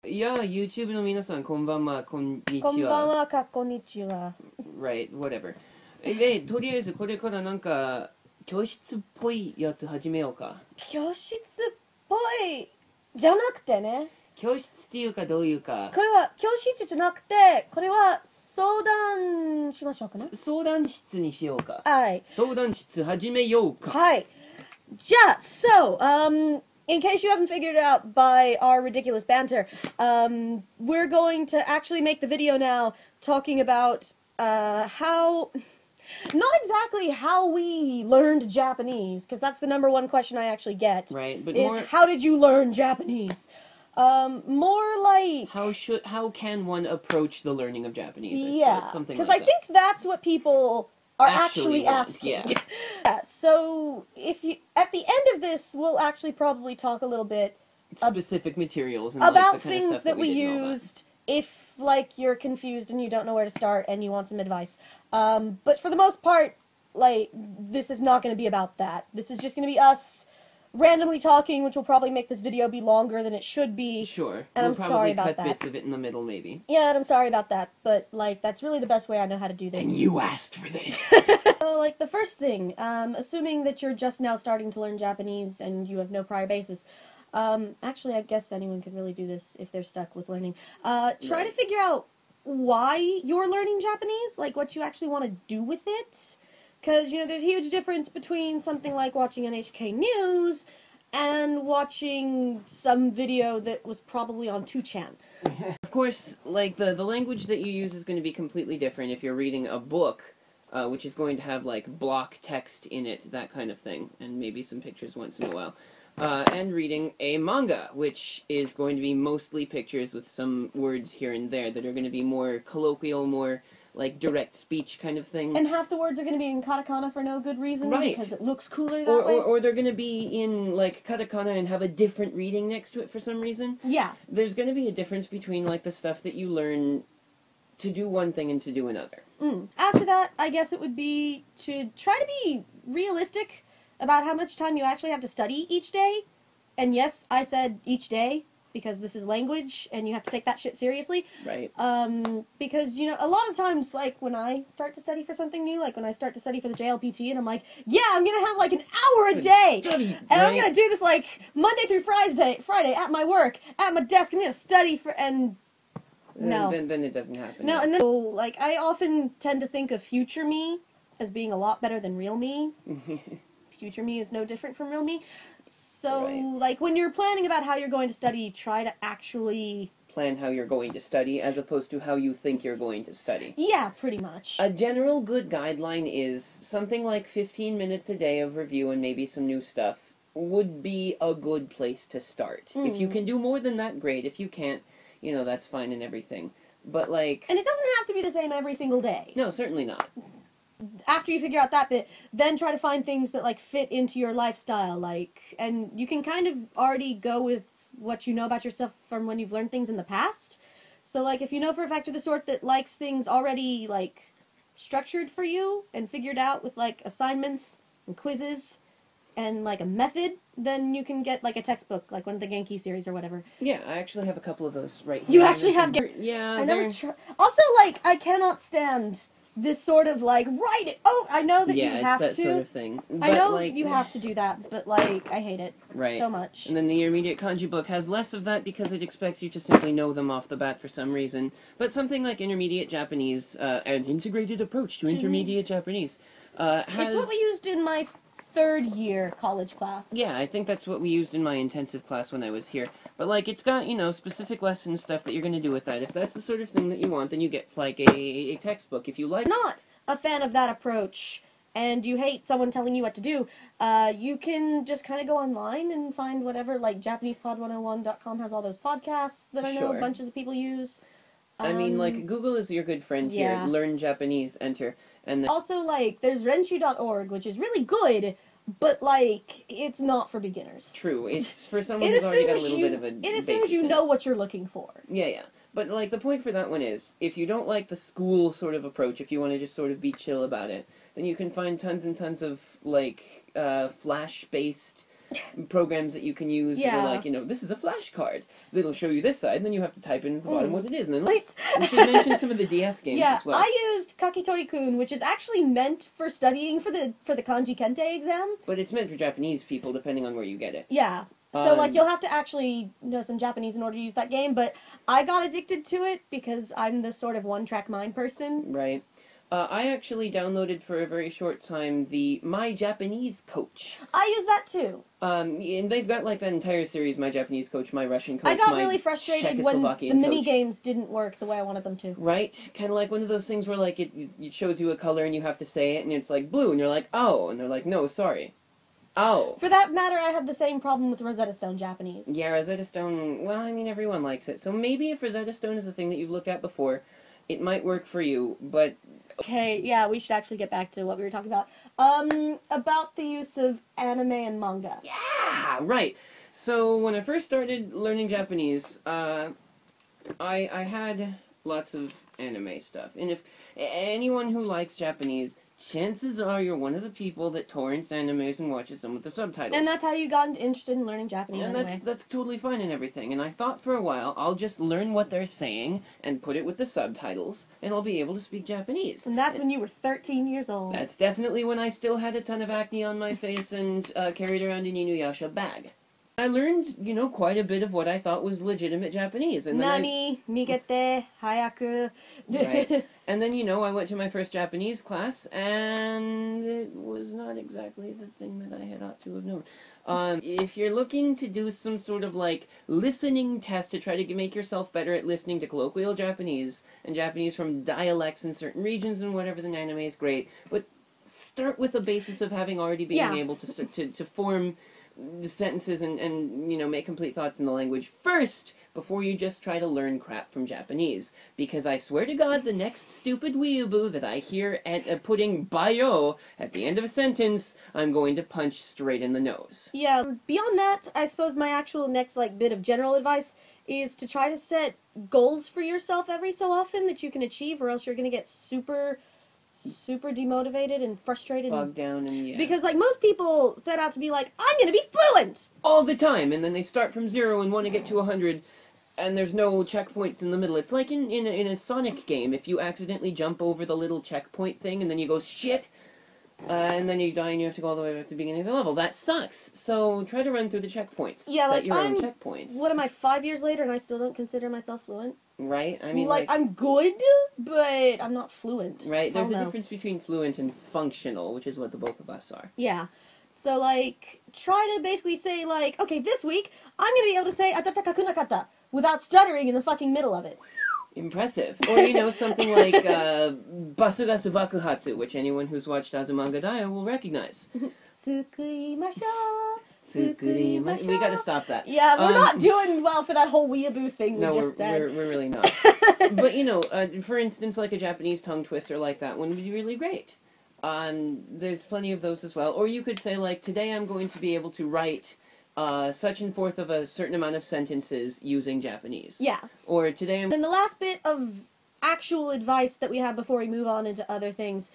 Yeah, YouTube の皆さん、こんばんは、こんにちは。こんばんは、か、こんにちは。Right, whatever. で、とりあえずこれからなんか、教室っぽいやつ始めようか。教室っぽいじゃなくてね。教室っていうかどういうか。これは教室じゃなくて、これは相談しましょうかね。相談室にしようか。はい。相談室始めようか。はい。じゃあ、so, in case you haven't figured it out by our ridiculous banter, we're going to actually make the video now talking about how, not exactly how we learned Japanese, because that's the number one question I actually get. Right, but is more, how did you learn Japanese? More like how can one approach the learning of Japanese? I yeah, suppose, something because like I think that's what people are actually want, asking. yeah. Yeah, so if you at the end of this, we'll actually probably talk a little bit specific materials and about like, the kind things of stuff that we didn't know used if like you're confused and you don't know where to start and you want some advice. But for the most part, like this is not going to be about that. This is just going to be us randomly talking, which will probably make this video be longer than it should be. Sure. And we'll I'm sorry about cut that. bits of it in the middle, maybe. Yeah, and I'm sorry about that, but like that's really the best way I know how to do this. And you asked for this. So, like the first thing, assuming that you're just now starting to learn Japanese and you have no prior basis, actually I guess anyone could really do this if they're stuck with learning. Try to figure out why you're learning Japanese, like what you actually want to do with it. Because, you know, there's a huge difference between something like watching NHK News and watching some video that was probably on 2chan. Of course, like, the language that you use is going to be completely different if you're reading a book, which is going to have, like, block text in it, that kind of thing, and maybe some pictures once in a while. And reading a manga, which is going to be mostly pictures with some words here and there that are going to be more colloquial, more like direct speech kind of thing. And half the words are going to be in katakana for no good reason, right? Because it looks cooler that way. Or they're going to be in like katakana and have a different reading next to it for some reason. Yeah. There's going to be a difference between like the stuff that you learn to do one thing and to do another. After that, I guess it would be to try to be realistic about how much time you actually have to study each day. And yes, I said each day, because this is language, and you have to take that shit seriously. Right. Because, you know, a lot of times, like, when I start to study for something new, like when I start to study for the JLPT, and I'm like, yeah, I'm gonna have, like, an hour a day! Study, and right? I'm gonna do this, like, Monday through Friday, at my work, at my desk, I'm gonna study for, and... No. Then it doesn't happen. No, and then, like, I often tend to think of future me as being a lot better than real me. Future me is no different from real me. So, like, when you're planning about how you're going to study, try to actually... plan how you're going to study, as opposed to how you think you're going to study. Yeah, pretty much. A general good guideline is something like 15 minutes a day of review and maybe some new stuff would be a good place to start. If you can do more than that, great. If you can't, you know, that's fine and everything. But, like... And it doesn't have to be the same every single day. No, certainly not. After you figure out that bit, then try to find things that, like, fit into your lifestyle, like, and you can kind of already go with what you know about yourself from when you've learned things in the past. So, like, if you know for a fact you're the sort that likes things already, like, structured for you and figured out with, like, assignments and quizzes and, like, a method, then you can get, like, a textbook, like one of the Genki series or whatever. Yeah, I actually have a couple of those right here. You actually have... Yeah, I never also, like, I cannot stand... this sort of, like, write it. Oh, I know that you have to. Yeah, it's that sort of thing. I know like, you have to do that, but, like, I hate it so much. And then the intermediate kanji book has less of that because it expects you to simply know them off the bat for some reason. But something like intermediate Japanese, an integrated approach to intermediate Japanese, has... It's what we used in my third year college class. Yeah, I think that's what we used in my intensive class when I was here. But, like, it's got, you know, specific lesson stuff that you're going to do with that. If that's the sort of thing that you want, then you get, like, a textbook. If you like... Not a fan of that approach, and you hate someone telling you what to do, you can just kind of go online and find whatever, like, JapanesePod101.com has all those podcasts that I know bunches of people use. I mean, like, Google is your good friend here. Learn Japanese, enter, and then... Also, like, there's Renshu.org, which is really good, but, like, it's not for beginners. True. It's for someone who's already got a little bit of a It assumes you know what you're looking for. Yeah. But, like, the point for that one is, if you don't like the school sort of approach, if you want to just sort of be chill about it, then you can find tons and tons of, like, Flash-based programs that you can use that are Yeah. like, this is a flashcard. That'll show you this side, and then you have to type in at the bottom what it is. And then Right. we should mention some of the DS games Yeah, as well. I used Kakitori-kun, which is actually meant for studying for the Kanji Kente exam. But it's meant for Japanese people, depending on where you get it. Yeah. So, like, you'll have to actually know some Japanese in order to use that game, but I got addicted to it because I'm this sort of one-track mind person. Right. I actually downloaded for a very short time the My Japanese Coach. I use that too. And they've got like that entire series, My Japanese Coach, My Russian Coach, I got My really frustrated when the mini games didn't work the way I wanted them to. Right? Kind of like one of those things where like it shows you a color and you have to say it and it's like blue and you're like, oh, and they're like, no, sorry. Oh. For that matter, I had the same problem with Rosetta Stone Japanese. Yeah, Rosetta Stone, well, I mean, everyone likes it. So maybe if Rosetta Stone is a thing that you've looked at before, it might work for you, but... Okay, yeah, we should actually get back to what we were talking about. About the use of anime and manga. Yeah, right. So when I first started learning Japanese, I had lots of anime stuff. And if anyone who likes Japanese, chances are you're one of the people that torrents animes and watches them with the subtitles. And that's how you got interested in learning Japanese and anyway. that's totally fine and everything. And I thought for a while, I'll just learn what they're saying and put it with the subtitles, and I'll be able to speak Japanese. And that's when you were 13 years old. That's definitely when I still had a ton of acne on my face and carried around an Inuyasha bag. I learned, quite a bit of what I thought was legitimate Japanese. And then Nani, migete, hayaku. Right. And then, I went to my first Japanese class, and it was not exactly the thing that I had ought to have known. If you're looking to do some sort of, listening test to try to make yourself better at listening to colloquial Japanese, and Japanese from dialects in certain regions and whatever, then anime is great. But start with the basis of having already been able to start to form the sentences and make complete thoughts in the language first before you just try to learn crap from Japanese. Because I swear to God, the next stupid weeaboo that I hear at putting bayo at the end of a sentence, I'm going to punch straight in the nose. Yeah, beyond that, I suppose my actual next bit of general advice is to try to set goals for yourself every so often that you can achieve, or else you're going to get super demotivated and frustrated. Bogged down and yeah. Because, most people set out to be like, I'm gonna be fluent! All the time, and then they start from 0 and want to get to 100, and there's no checkpoints in the middle. It's like in a Sonic game, if you accidentally jump over the little checkpoint thing, and then you go, shit! And then you die and you have to go all the way back to the beginning of the level. That sucks! So, try to run through the checkpoints. Yeah, Set your own checkpoints. What am I, 5 years later, and I still don't consider myself fluent? Right? I mean, I'm good, but I'm not fluent. Right? There's a difference between fluent and functional, which is what the both of us are. Yeah. So, try to basically say, okay, this week, I'm gonna be able to say atata kakunakata without stuttering in the fucking middle of it. Impressive. Or, something like Basugasu Bakuhatsu, which anyone who's watched Azumanga Daioh will recognize. Sukurimashou. We gotta stop that. Yeah, we're not doing well for that whole weeaboo thing we just said. We're really not. But, for instance, like a Japanese tongue twister like that one would be really great. There's plenty of those as well. Or you could say, today I'm going to be able to write such and forth of a certain amount of sentences using Japanese. Yeah. Or today I'm... Then the last bit of actual advice that we have before we move on into other things...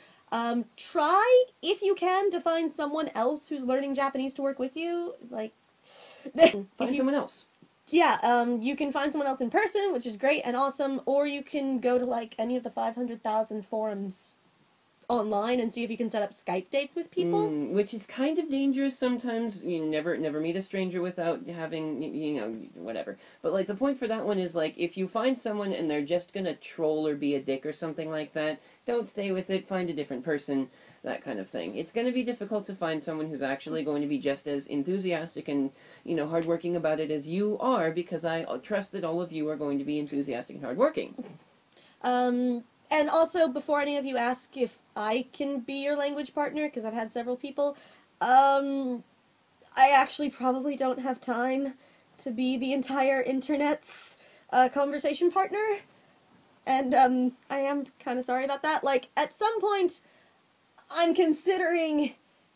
try, if you can, to find someone else who's learning Japanese to work with you. Find someone else. Yeah, you can find someone else in person, which is great and awesome, or you can go to, any of the 500,000 forums online and see if you can set up Skype dates with people. Which is kind of dangerous sometimes. You never meet a stranger without having, whatever. But, the point for that one is, if you find someone and they're just gonna troll or be a dick or something like that, don't stay with it, find a different person, that kind of thing. It's gonna be difficult to find someone who's actually going to be just as enthusiastic and, hardworking about it as you are, because I trust that all of you are going to be enthusiastic and hardworking. And also, before any of you ask if I can be your language partner, because I've had several people, I actually probably don't have time to be the entire internet's conversation partner. And, I am kind of sorry about that. At some point, I'm considering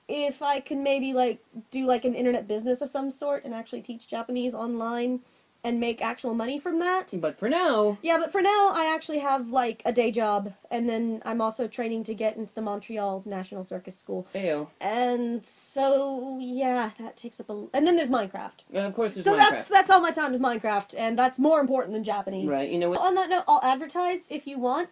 if I can maybe, do, an internet business of some sort and actually teach Japanese online and make actual money from that. But for now... Yeah, but for now, I actually have, like, a day job, and then I'm also training to get into the Montreal National Circus School. Ew. And so, yeah, that takes up and then there's Minecraft. Of course there's so Minecraft. So that's all my time is Minecraft, and that's more important than Japanese. Right, you know what? On that note, I'll advertise if you want.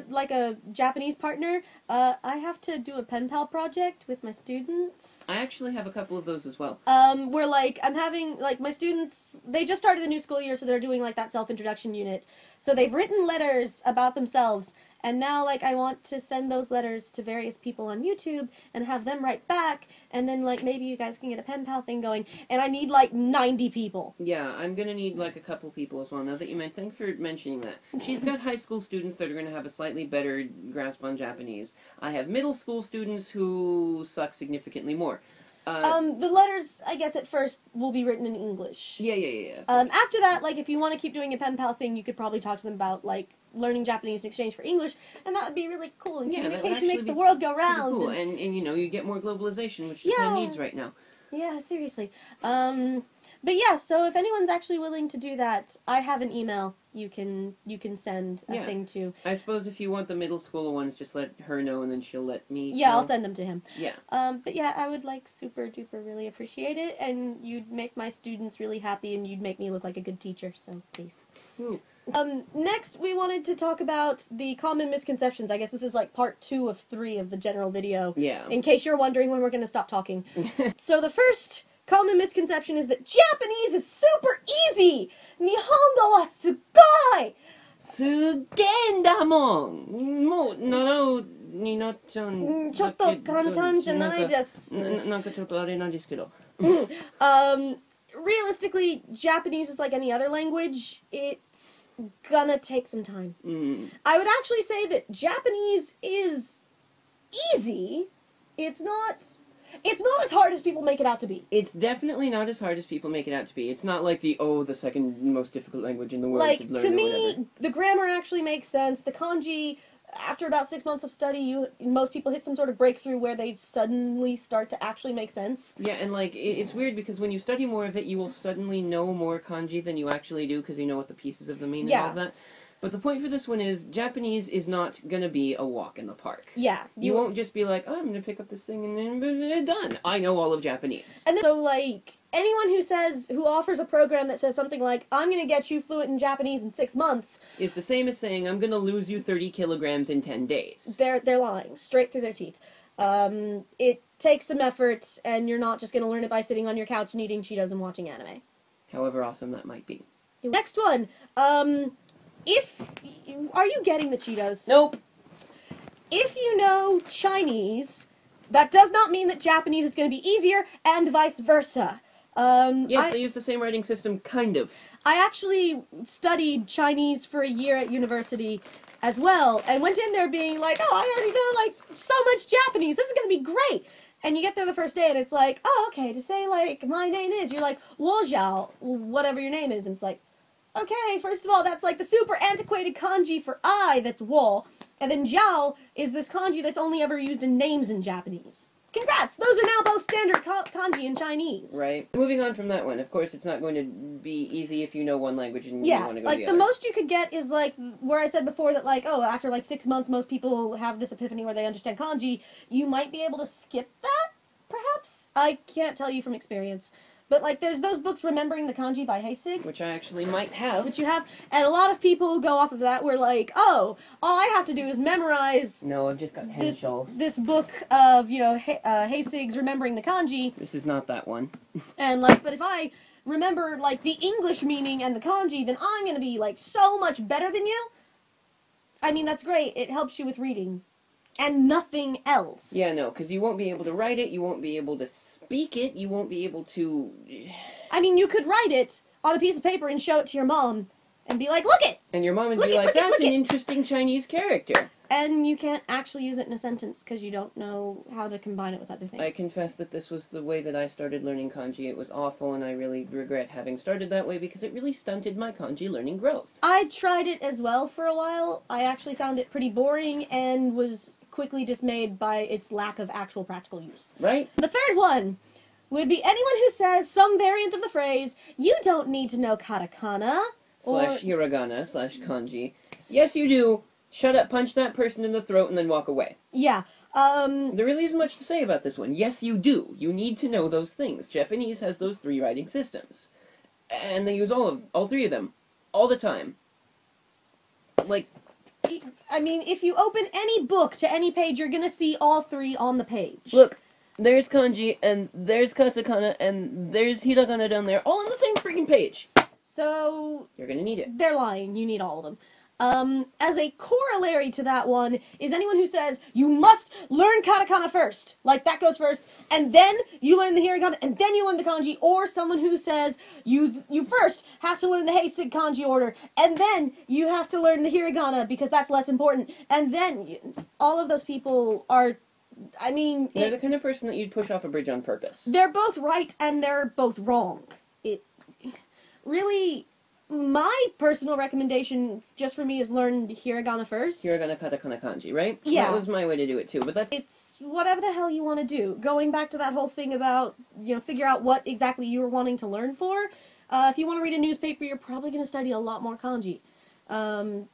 Like a Japanese partner, I have to do a pen pal project with my students. I actually have a couple of those as well. Where, like, I'm having, like, my students, they just started the new school year, so they're doing, like, that self-introduction unit. So they've written letters about themselves, and now, like, I want to send those letters to various people on YouTube and have them write back, and then, like, maybe you guys can get a pen pal thing going, and I need, like, 90 people. Yeah, I'm gonna need, like, a couple people as well, now that you thank for mentioning that. She's got high school students that are gonna have a slightly better grasp on Japanese. I have middle school students who suck significantly more. The letters, I guess, at first will be written in English. Yeah. After that, like, if you want to keep doing a pen pal thing, you could probably talk to them about, like, learning Japanese in exchange for English, and that would be really cool, and communication makes the world go round. Cool, and you know, you get more globalization, which Japan needs right now. Yeah, seriously. But yeah, so if anyone's actually willing to do that, I have an email you can send a thing to. I suppose if you want the middle school ones, just let her know, and then she'll let me Yeah, know. I'll send them to him. Yeah. But yeah, I would, like, super duper really appreciate it, and you'd make my students really happy, and you'd make me look like a good teacher, so please. Ooh. Next, we wanted to talk about the common misconceptions. I guess this is, like, part 2 of 3 of the general video. Yeah. In case you're wondering when we're going to stop talking. So the first common misconception is that Japanese is super easy! Nihongo wa sugoi! すっげえんだもんもう習うになっちゃうんちょっと簡単じゃないです。なんかちょっとあれなんですけど。Realistically, Japanese is like any other language. It's gonna take some time. I would actually say that Japanese is easy. It's not as hard as people make it out to be. It's definitely not as hard as people make it out to be. It's not like the second most difficult language in the world like, to learn to or me, whatever. the grammar actually makes sense. The kanji, after about 6 months of study, most people hit some sort of breakthrough where they suddenly start to actually make sense. Yeah, and like, it's weird because when you study more of it, you will suddenly know more kanji than you actually do because you know what the pieces of them mean and all of that. But the point for this one is, Japanese is not gonna be a walk in the park. Yeah. You won't just be like, oh, I'm gonna pick up this thing and then done. I know all of Japanese. And then, so, like, anyone who offers a program that says something like, I'm gonna get you fluent in Japanese in 6 months, is the same as saying, I'm gonna lose you 30 kilograms in 10 days. They're lying, straight through their teeth. It takes some effort, and you're not just gonna learn it by sitting on your couch and eating Cheetos and watching anime. However awesome that might be. Next one, are you getting the Cheetos? Nope. If you know Chinese, that does not mean that Japanese is going to be easier, and vice versa. Yes, they use the same writing system, kind of. I actually studied Chinese for a year at university as well, and went in there being like, oh, I already know, like, so much Japanese, this is going to be great! And you get there the first day, and it's like, oh, okay, to say, like, my name is, you're like, Wo Zhao, whatever your name is, and it's like, okay, first of all, that's like the super antiquated kanji for I, that's wo, and then jiao is this kanji that's only ever used in names in Japanese. Congrats! Those are now both standard kanji in Chinese. Right. Moving on from that one, of course, it's not going to be easy if you know one language and you want to go like the the other. most you could get is like where I said before that like, oh, after like 6 months most people have this epiphany where they understand kanji. You might be able to skip that, perhaps? I can't tell you from experience. But, like, there's those books, Remembering the Kanji by Heisig. Which I actually might have. Which you have. And a lot of people go off of that where, like, oh, all I have to do is memorize... No, I've just got this book of, you know, Heisig's Remembering the Kanji. This is not that one. And, like, but if I remember, like, the English meaning and the kanji, then I'm going to be, like, so much better than you. I mean, that's great. It helps you with reading. And nothing else. Yeah, no, because you won't be able to write it, you won't be able to speak it, you won't be able to... I mean, you could write it on a piece of paper and show it to your mom, and be like, look it! And your mom would be like, that's an interesting Chinese character. And you can't actually use it in a sentence, because you don't know how to combine it with other things. I confess that this was the way that I started learning kanji. It was awful, and I really regret having started that way, because it really stunted my kanji learning growth. I tried it as well for a while. I actually found it pretty boring, and was quickly dismayed by its lack of actual practical use. Right? The third one, would be anyone who says some variant of the phrase, you don't need to know katakana. / hiragana / kanji. Yes, you do. Shut up, punch that person in the throat, and then walk away. Yeah. There really isn't much to say about this one. Yes, you do. You need to know those things. Japanese has those 3 writing systems. And they use all 3 of them. All the time. Like... I mean, if you open any book to any page, you're gonna see all 3 on the page. Look, there's kanji, and there's katakana, and there's hiragana down there, all on the same freaking page. So... You're gonna need it. They're lying. You need all of them. As a corollary to that one is anyone who says, you must learn katakana first. Like, that goes first, and then you learn the hiragana, and then you learn the kanji, or someone who says, you first have to learn the heisei kanji order, and then you have to learn the hiragana, because that's less important, and then all of those people are, I mean... They're the kind of person that you'd push off a bridge on purpose. They're both right, and they're both wrong. Really... My personal recommendation, just for me, is learn hiragana first. Hiragana, katakana, kanji, right? Yeah. That was my way to do it, too, but that's... It's whatever the hell you want to do. Going back to that whole thing about, figure out what exactly you're wanting to learn for. If you want to read a newspaper, you're probably going to study a lot more kanji.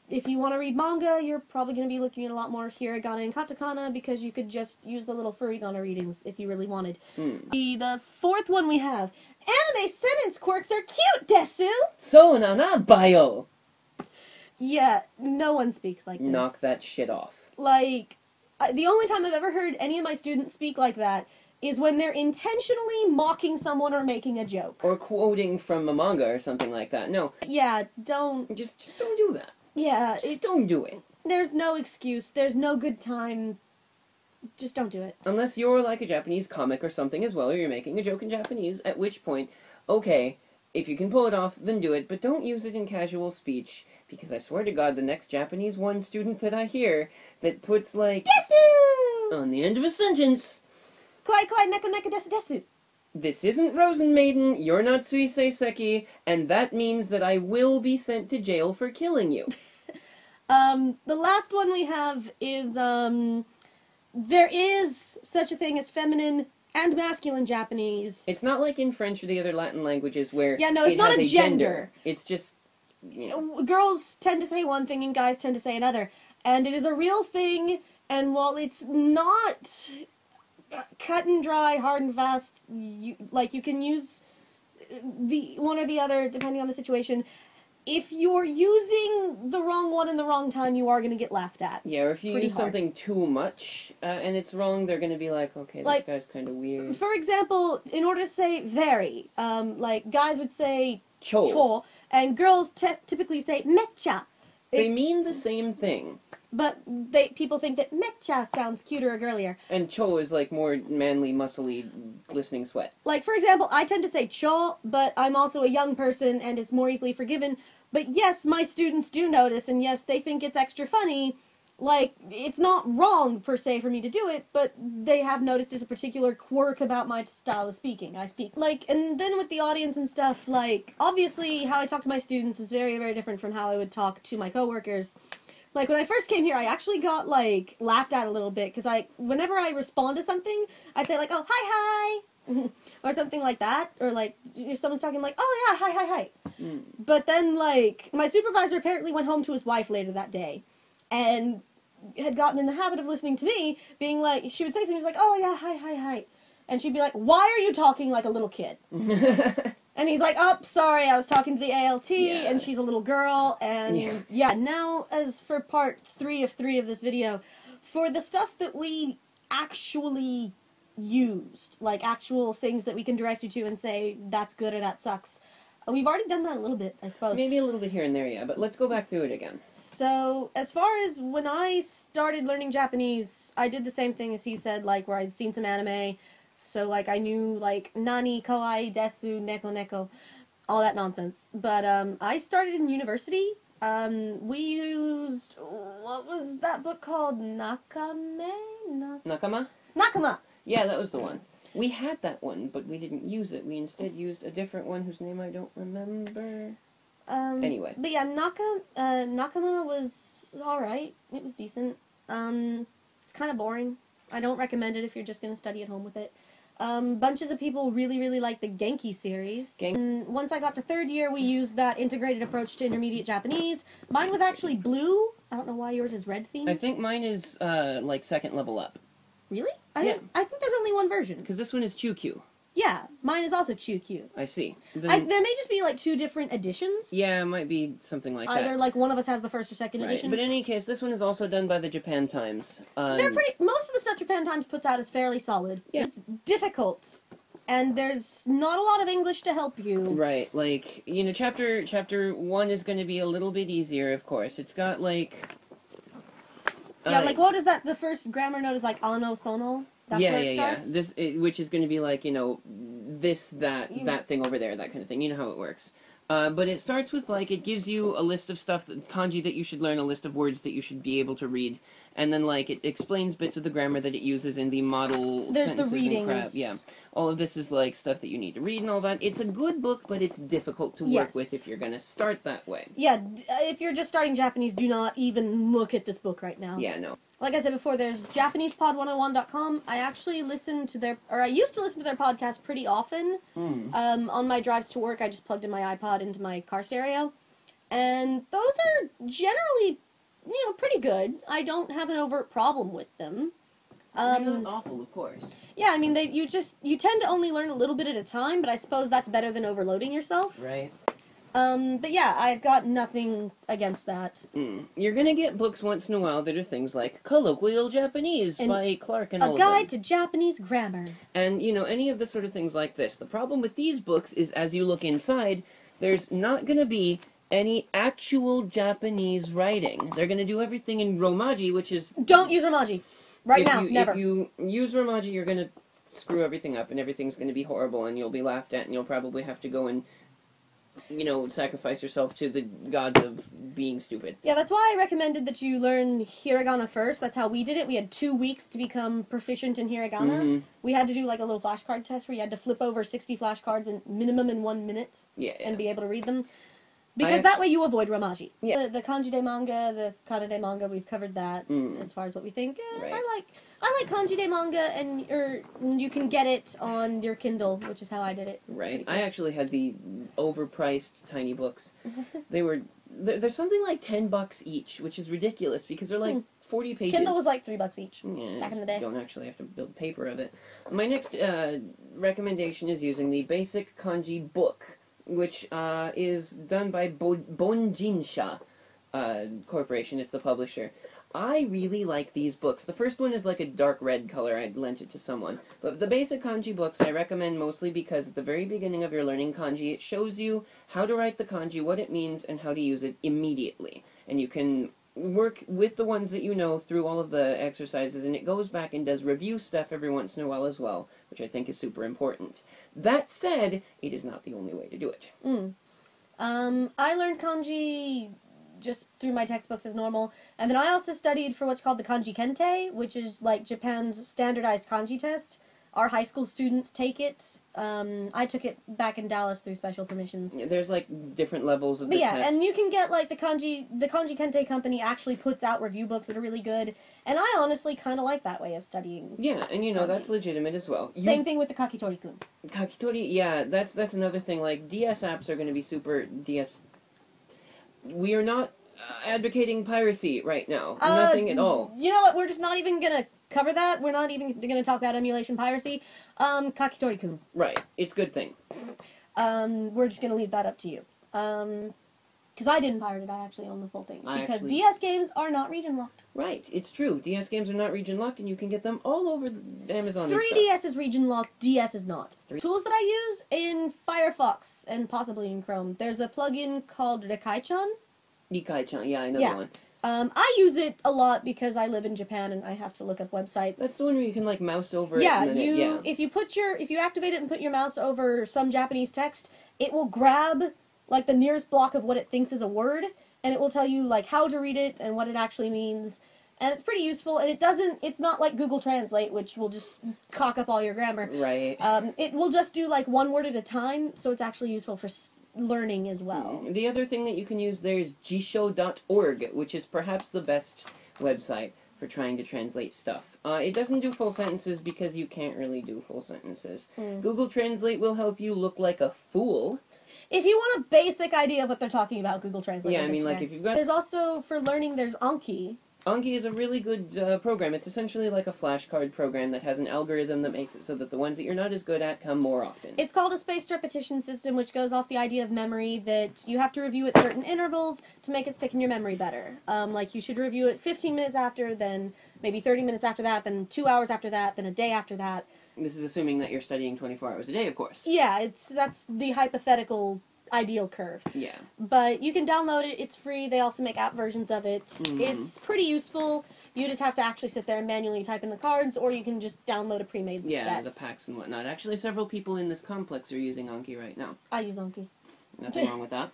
If you want to read manga, you're probably going to be looking at a lot more hiragana and katakana, because you could just use the little furigana readings if you really wanted. The 4th one we have... Anime sentence quirks are cute, desu! So na bio! Yeah, no one speaks like this. Knock that shit off. Like, the only time I've ever heard any of my students speak like that is when they're intentionally mocking someone or making a joke. Or quoting from a manga or something like that. No. Yeah, don't... Just don't do that. Yeah, Just don't do it. There's no excuse. There's no good time. Just don't do it. Unless you're like a Japanese comic or something as well, or you're making a joke in Japanese, at which point, okay, if you can pull it off, then do it, but don't use it in casual speech, because I swear to God, the next Japanese 1 student that I hear that puts, like, desu! On the end of a sentence, Kawaii kawaii neko neko desu desu. This isn't Rosen Maiden, you're not Suisei Seki, and that means that I will be sent to jail for killing you. The last one we have is, there is such a thing as feminine and masculine Japanese. It's not like in French or the other Latin languages where yeah, no, it's not has a gender. It's just... Girls tend to say one thing and guys tend to say another. And it is a real thing, and while it's not cut and dry, hard and fast, you can use the one or the other depending on the situation. If you're using the wrong one in the wrong time, you are going to get laughed at. Yeah, or if you use something too much, and it's wrong, they're going to be like, okay, this guy's kind of weird. For example, in order to say very, like, guys would say cho, and girls typically say mecha. They mean the same thing. But people think that mecha sounds cuter or girlier. And cho is like more manly, muscly, glistening sweat. Like, for example, I tend to say cho, but I'm also a young person and it's more easily forgiven. But yes, my students do notice, and yes, they think it's extra funny. Like, it's not wrong, per se, for me to do it, but they have noticed there's a particular quirk about my style of speaking. I speak, like, and then with the audience and stuff, like, obviously, how I talk to my students is very, very different from how I would talk to my coworkers. Like, when I first came here, I actually got, like, laughed at a little bit, because whenever I respond to something, I say, like, oh, hi, or something like that, or, like, if someone's talking, like, oh, yeah, hi. But then, like, my supervisor apparently went home to his wife later that day, and had gotten in the habit of listening to me, being like, she would say something, she was like, oh, yeah, hi. And she'd be like, why are you talking like a little kid? And he's like, oh, sorry, I was talking to the ALT, and she's a little girl, and now, as for part 3 of this video, for the stuff that we actually used, like actual things that we can direct you to and say, that's good or that sucks, we've already done that a little bit, I suppose. Maybe a little bit here and there, yeah, but let's go back through it again. So, as far as when I started learning Japanese, I did the same thing as he said, like, where I'd seen some anime. So, like, I knew, like, nani, kawaii, desu, neko, all that nonsense. But, I started in university. We used, what was that book called? Nakama? Yeah, that was the one. We had that one, but we didn't use it. We instead used a different one whose name I don't remember. Anyway. But yeah, Nakama was alright. It was decent. It's kind of boring. I don't recommend it if you're just going to study at home with it. Bunches of people really, really like the Genki series. And once I got to 3rd year, we used that integrated approach to intermediate Japanese. Mine was actually blue. I don't know why yours is red themed. I think mine is, like, 2nd level up. Really? I think there's only one version. Because this one is Chukyu. Yeah, mine is also Chukyu. I see. There may just be, like, 2 different editions. Yeah, it might be something like that. Either, like, one of us has the 1st or 2nd edition. But in any case, this one is also done by the Japan Times. They're most of the stuff Japan Times puts out is fairly solid. Yeah. It's difficult. And there's not a lot of English to help you. Right, like, you know, chapter 1 is going to be a little bit easier, of course. It's got, like... yeah, like, what is that? The first grammar note is, like, ano, sono? That's where it starts? Which is going to be, like, you know, this, that thing over there, that kind of thing. You know how it works. But it starts with, like, it gives you a list of stuff, kanji that you should learn, a list of words that you should be able to read. And then, like, it explains bits of the grammar that it uses in the model sentences and crap. Yeah. All of this is, like, stuff that you need to read and all that. It's a good book, but it's difficult to work with if you're going to start that way. Yeah, if you're just starting Japanese, do not even look at this book right now. Yeah, no. Like I said before, there's JapanesePod101.com. I actually listen to I used to listen to their podcast pretty often. On my drives to work, I just plugged in my iPod into my car stereo. And those are generally, you know, pretty good. I don't have an overt problem with them. They're not awful, of course. Yeah, I mean, you tend to only learn a little bit at a time, but I suppose that's better than overloading yourself. Right. But yeah, I've got nothing against that. You're gonna get books once in a while that are things like Colloquial Japanese by Clark and all of them. A Guide to Japanese Grammar. And, you know, any of the sort of things like this. The problem with these books is, as you look inside, there's not gonna be any actual Japanese writing. They're gonna do everything in Romaji, which is... Don't use Romaji! Never. If you use Romaji, you're gonna screw everything up, and everything's gonna be horrible, and you'll be laughed at, and you'll probably have to go and, you know, sacrifice yourself to the gods of being stupid. Yeah, that's why I recommended that you learn hiragana first. That's how we did it. We had 2 weeks to become proficient in hiragana. We had to do, like, a little flashcard test where you had to flip over 60 flashcards minimum in 1 minute and be able to read them. Because that way you avoid Romaji. Yeah. The Kanji de manga, the Kata de manga, we've covered that as far as what we think. I like Kanji de manga, and you can get it on your Kindle, which is how I did it. Right. Cool. I actually had the overpriced tiny books. They're something like $10 each, which is ridiculous because they're like 40 pages. Kindle was like $3 each back in the day. You don't actually have to build paper of it. My next recommendation is using the basic kanji book, which is done by Bonjinsha Corporation. It's the publisher. I really like these books. The first one is like a dark red color. I lent it to someone. But the basic kanji books I recommend mostly because at the very beginning of your learning kanji, it shows you how to write the kanji, what it means, and how to use it immediately. And you can work with the ones that you know through all of the exercises, and it goes back and does review stuff every once in a while as well, which I think is super important. That said, it is not the only way to do it. I learned kanji just through my textbooks as normal, and then I also studied for what's called the Kanji Kente, which is like Japan's standardized kanji test. Our high school students take it. I took it back in Dallas through special permissions. Yeah, there's like different levels of the test. And you can get like the Kanji Kente company actually puts out review books that are really good, and I honestly kind of like that way of studying. Yeah, and you know, kanji. That's legitimate as well. Same thing with the Kakitori-kun. Kakitori, yeah, that's another thing. Like, DS apps are going to be super DS. We are not advocating piracy right now. Nothing at all. You know what? We're just not even going to cover that. We're not even going to talk about emulation piracy. Kakitori-kun. Right. It's a good thing. We're just going to leave that up to you. Because I didn't pirate it. I actually own the full thing. Because DS games are not region locked. Right. It's true. DS games are not region locked, and you can get them all over Amazon 3DS is region locked. DS is not. Tools that I use in Firefox and possibly in Chrome. There's a plugin called Rekai-chan. Rekai-chan. Yeah, I know that one. I use it a lot because I live in Japan and I have to look up websites. That's the one where you can like mouse over it. If you activate it and put your mouse over some Japanese text, it will grab like the nearest block of what it thinks is a word, and it will tell you like how to read it and what it actually means. And it's pretty useful, and it's not like Google Translate, which will just cock up all your grammar. Right. It will just do like one word at a time, so it's actually useful for learning as well. The other thing that you can use there is jisho.org, which is perhaps the best website. for trying to translate stuff. It doesn't do full sentences because you can't really do full sentences. Google Translate will help you look like a fool. If you want a basic idea of what they're talking about, Google Translate. Yeah, I mean, like, if you've got... There's also, for learning, there's Anki. Anki is a really good program. It's essentially like a flashcard program that has an algorithm that makes it so that the ones that you're not as good at come more often. It's called a spaced repetition system, which goes off the idea of memory, that you have to review at certain intervals to make it stick in your memory better. Like, you should review it 15 minutes after, then maybe 30 minutes after that, then 2 hours after that, then a day after that. This is assuming that you're studying 24 hours a day, of course. Yeah, that's the hypothetical ideal curve. Yeah. But you can download it, it's free, they also make app versions of it. It's pretty useful. You just have to actually sit there and manually type in the cards, or you can just download a pre-made set. Yeah, the packs and whatnot. Actually, several people in this complex are using Anki right now. I use Anki. Nothing wrong with that.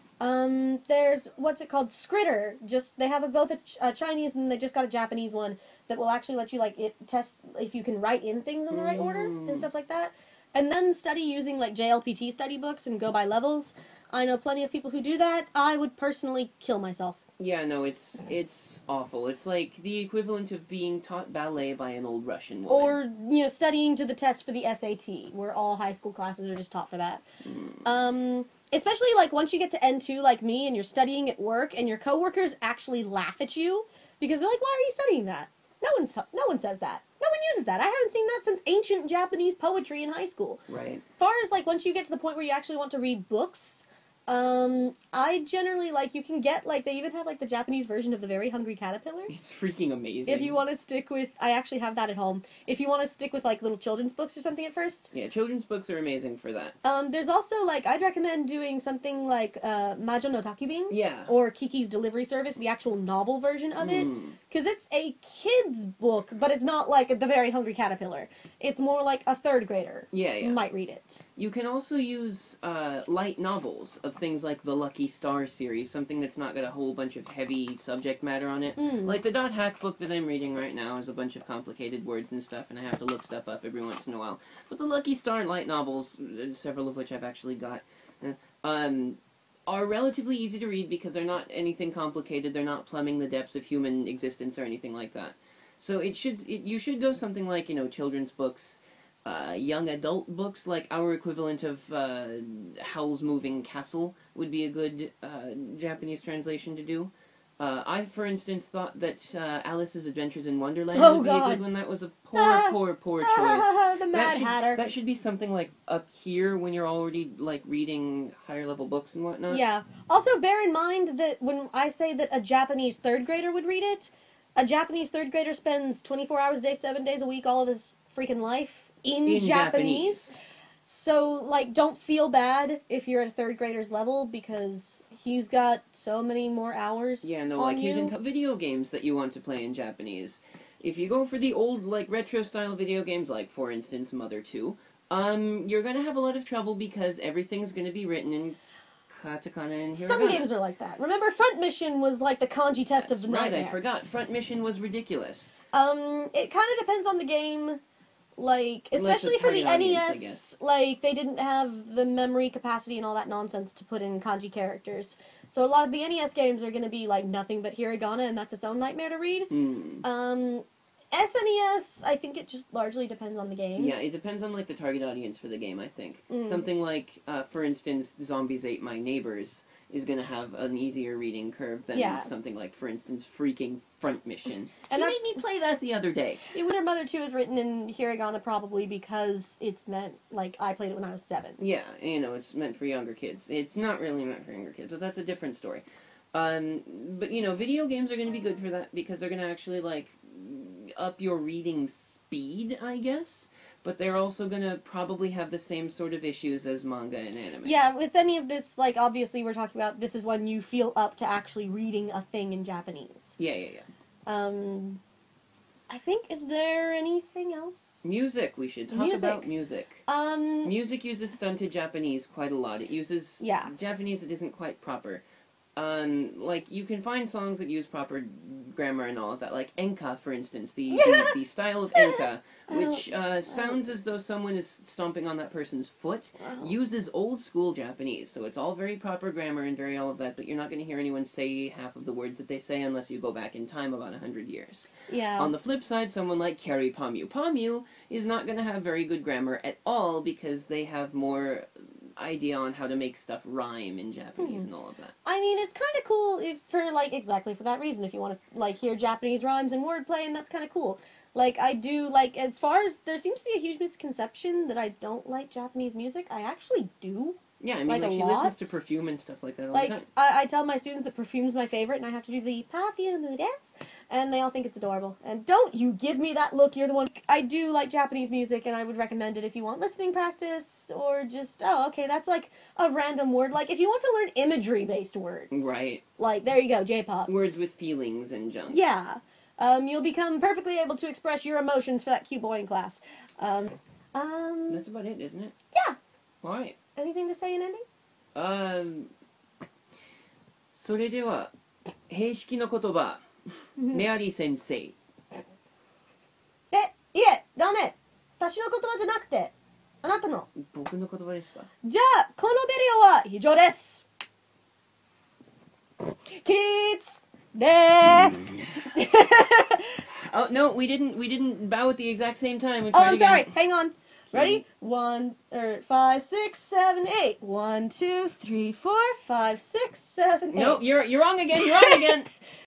There's, what's it called? Skritter. They have both a Chinese and they just got a Japanese one that will actually let you, like, test if you can write in things in the right order and stuff like that. And then study using, like, JLPT study books and go by levels. I know plenty of people who do that. I would personally kill myself. Yeah, no, it's awful. It's like the equivalent of being taught ballet by an old Russian woman. Or, studying to the test for the SAT, where all high school classes are just taught for that. Especially, like, once you get to N2, like me, and you're studying at work, and your coworkers actually laugh at you, because they're like, why are you studying that? No one says that. No one uses that. I haven't seen that since ancient Japanese poetry in high school. Right. As far as, like, once you get to the point where you actually want to read books, I generally, like, you can get, like, they even have, like, the Japanese version of The Very Hungry Caterpillar. It's freaking amazing. If you want to stick with, I actually have that at home. If you want to stick with, like, little children's books or something at first. Yeah, children's books are amazing for that. There's also, like, I'd recommend doing something like, Majo no Takibin. Yeah. Or Kiki's Delivery Service, the actual novel version of it. Because it's a kid's book, but it's not like The Very Hungry Caterpillar. It's more like a third grader might read it. You can also use light novels of things like the Lucky Star series, something that's not got a whole bunch of heavy subject matter on it. Like the Dot Hack book that I'm reading right now is a bunch of complicated words and stuff, and I have to look stuff up every once in a while. But the Lucky Star light novels, several of which I've actually got, are relatively easy to read because they're not anything complicated. They're not plumbing the depths of human existence or anything like that. So you should go something like, children's books, young adult books, like our equivalent of Howl's Moving Castle would be a good Japanese translation to do. I, for instance, thought that Alice's Adventures in Wonderland would be a good one. That was a poor choice. The Mad Hatter. That should be something like up here when you're already like reading higher level books and whatnot. Yeah. Also, bear in mind that when I say that a Japanese third grader would read it, a Japanese third grader spends 24 hours a day, 7 days a week, all of his freaking life in Japanese. So, like, don't feel bad if you're at a third grader's level, because he's got so many more hours. Yeah, no, like, he's into video games that you want to play in Japanese. If you go for the old, like, retro-style video games, like, for instance, Mother 2, you're gonna have a lot of trouble because everything's gonna be written in Katakana and Hiragana. Some games are like that. Remember, Front Mission was like the kanji test of the nightmare. Right, I forgot. Front Mission was ridiculous. It kind of depends on the game. Like, especially for the NES, like, they didn't have the memory capacity and all that nonsense to put in kanji characters. So a lot of the NES games are going to be, like, nothing but hiragana, and that's its own nightmare to read. SNES, I think it just largely depends on the game. Yeah, it depends on, like, the target audience for the game, I think. Something like, for instance, Zombies Ate My Neighbors is going to have an easier reading curve than something like, for instance, freaking Front Mission. And you made me play that the other day. Winter Mother 2 is written in hiragana probably because it's meant, like, I played it when I was 7. Yeah, it's meant for younger kids. It's not really meant for younger kids, but that's a different story. But, video games are going to be good for that because they're going to actually, like, up your reading speed, I guess. But they're also going to probably have the same sort of issues as manga and anime. Yeah, with any of this, like, obviously we're talking about this is when you feel up to actually reading a thing in Japanese. Yeah. I think, is there anything else? Music. We should talk about music. Music uses stunted Japanese quite a lot. It uses Japanese that isn't quite proper. Like, you can find songs that use proper grammar and all of that. Like enka, for instance, the style of enka, which sounds as though someone is stomping on that person's foot, uses old school Japanese. So it's all very proper grammar and very all of that, but you're not going to hear anyone say half of the words that they say unless you go back in time about 100 years. Yeah. On the flip side, someone like Kari Pamu Pamu is not going to have very good grammar at all because they have more idea on how to make stuff rhyme in Japanese and all of that. I mean, it's kind of cool for, like, exactly for that reason. If you want to, like, hear Japanese rhymes and wordplay, and that's kind of cool. Like, I do, like, as far as, there seems to be a huge misconception that I don't like Japanese music. I actually do. Yeah, I mean, like she listens to Perfume and stuff like that all the time. I tell my students that Perfume's my favorite, and I have to do the Perfume dance, and they all think it's adorable. And don't you give me that look, you're the one. I do like Japanese music, and I would recommend it if you want listening practice, or just, oh, okay, that's like a random word. Like, if you want to learn imagery-based words. Right. Like, there you go, J-pop. Words with feelings and junk. Yeah. You'll become perfectly able to express your emotions for that cute boy in class. That's about it, isn't it? Yeah. Alright. Anything to say in ending? それでは、平式の言葉、メアリー先生。いえ、ダメ。私の言葉じゃなくて、あなたの。僕の言葉ですか？じゃあ、このビデオは以上です。起立Oh, no, we didn't bow at the exact same time. Oh, I'm sorry. Hang on. Ready? 5, 6, 7, 8. 1, 2, 3, 4, 5, 6, 7, 8. Nope, you're wrong again. You're wrong again.